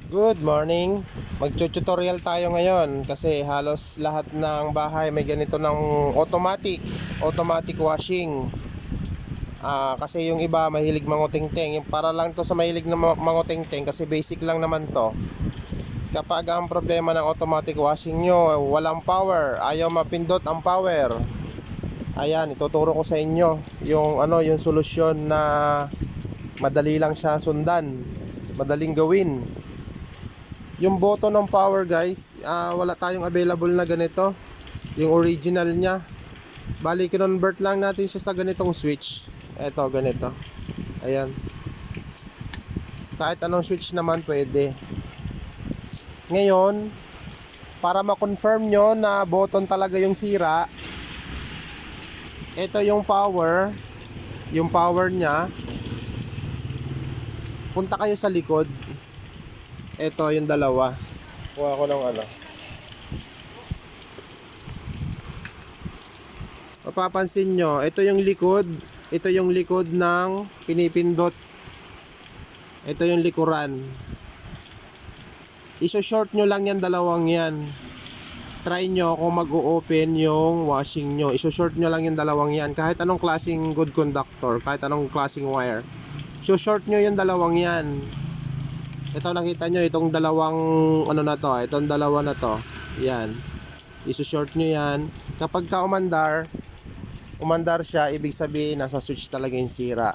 Good morning. Magtututorial tayo ngayon kasi halos lahat ng bahay may ganito ng automatic washing. Kasi yung iba mahilig mangutingting. Yung para lang to sa mahilig na mangutingting kasi basic lang naman to. Kapag ang problema ng automatic washing nyo, walang power, ayaw mapindot ang power. Ayan, ituturo ko sa inyo yung solusyon na madali lang siya sundan, madaling gawin. Yung button ng power guys, wala tayong available na ganito. Yung original niya. Bali, convert lang natin siya sa ganitong switch. Eto, ganito. Ayan. Kahit anong switch naman pwede. Ngayon, para ma-confirm nyo na button talaga yung sira, ito yung power. Yung power niya. Punta kayo sa likod. Ito yung dalawa. Kuha ko ng mapapansin nyo, ito yung likod. Ito yung likod ng pinipindot. Ito yung likuran. Iso-short nyo lang yan, dalawang yan. Try nyo kung mag-o-open yung washing nyo. Iso-short nyo lang yung dalawang yan. Kahit anong klaseng good conductor, kahit anong klaseng wire. So-short nyo yung dalawang yan. Ito nakita nyo, itong dalawang itong dalawa na to. Yan. Iso-short nyo yan. Kapag ka umandar siya, ibig sabihin nasa switch talaga yung sira.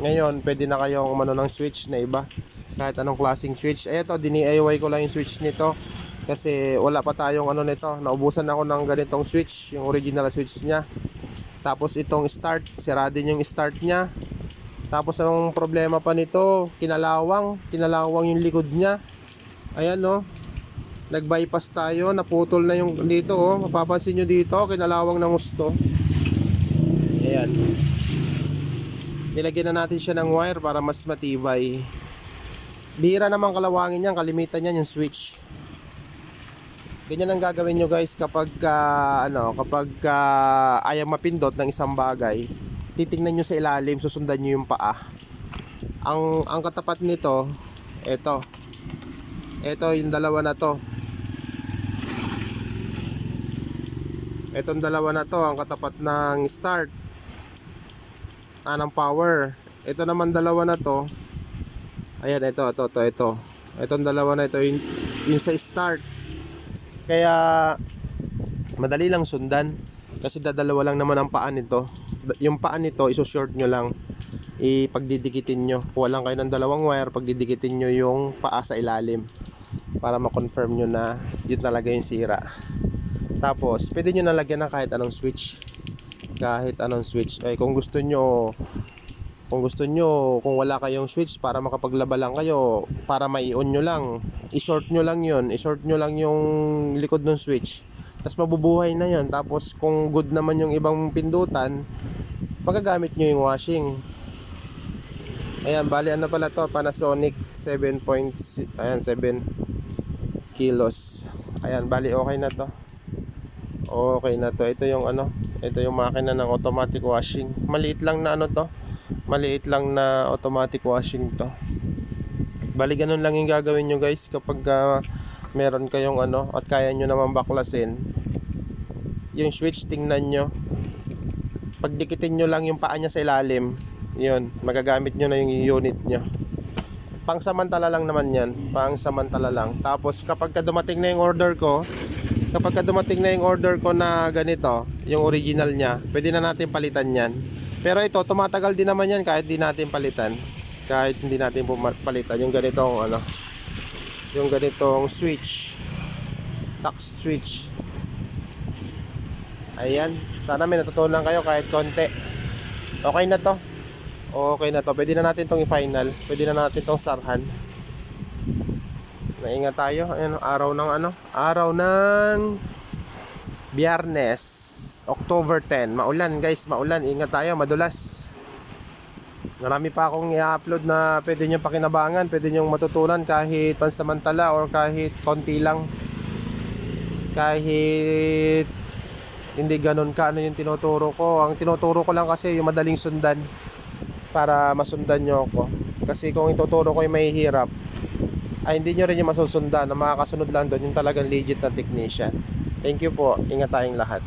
Ngayon, pwede na kayong umano ng switch na iba. Kahit anong klaseng switch. Ito, dini-DIY ko lang yung switch nito. Kasi wala pa tayong nito. Naubusan ako ng ganitong switch, yung original switch niya. Tapos itong start, sira din yung start niya. Tapos ang problema pa nito, kinalawang yung likod niya. Ayan nag-bypass tayo, naputol na yung dito mapapansin nyo dito, kinalawang ng gusto. Ayan. Nilagyan na natin siya ng wire para mas matibay. Bihira naman kalawangin yan, kalimitan yan yung switch. Ganyan ang gagawin nyo guys kapag ayaw mapindot ng isang bagay. Titingnan nyo sa ilalim, susundan nyo yung paa. Ang katapat nito, ito yung dalawa na to. Etong dalawa na to ang katapat ng start ng power. Ito naman dalawa na to. Ayan, ito. Etong dalawa na ito yung sa start. Kaya madali lang sundan kasi dadalawa lang naman ang paa nito. Yung paa nito, iso-short nyo lang, ipagdidikitin nyo. Kuha lang kayo ng dalawang wire, pagdidikitin nyo yung paa sa ilalim para ma-confirm nyo na yun talaga yung sira. Tapos pwede nyo nalagyan ng kahit anong switch. Kung gusto nyo, kung wala kayong switch para makapaglaba lang kayo, para mai-on nyo lang, i-short nyo lang yung likod ng switch. Tapos mabubuhay na yun. Tapos kung good naman yung ibang pindutan, magagamit nyo yung washing. Ayan, bali pala to, Panasonic 7 kilos. Ayan, bali okay na to. Ito yung makina ng automatic washing. Maliit lang na maliit lang na automatic washing to. Bali ganun lang yung gagawin nyo guys kapag meron kayong at kaya nyo naman baklasin yung switch. Tingnan nyo, pagdikitin nyo lang yung paa nya sa ilalim, yun, magagamit nyo na yung unit nyo. Pangsamantala lang naman yan, pangsamantala lang. Tapos kapag dumating na yung order ko na ganito, yung original nya, pwede na natin palitan yan. Pero ito, tumatagal din naman yan kahit di natin palitan. Kahit hindi natin palitan yung ganitong switch, touch switch. Ayan, sana may natutunan kayo kahit konti. Okay na to. Pwede na natin tong i-final. Pwede na natin tong sarhan. Naingat tayo. Ayan, araw ng Biyernes, October 10. Maulan guys, maulan. Ingat tayo, madulas. Marami pa akong i-upload na pwede nyo pakinabangan, pwede nyo matutunan kahit pansamantala or kahit konti lang. Kahit hindi ganun ka yung tinuturo ko. Ang tinuturo ko lang kasi yung madaling sundan para masundan nyo ako. Kasi kung ituturo ko yung mahihirap, ay hindi nyo rin yung masusundan. Na makakasunod lang doon yung talagang legit na technician. Thank you po. Ingat tayong lahat.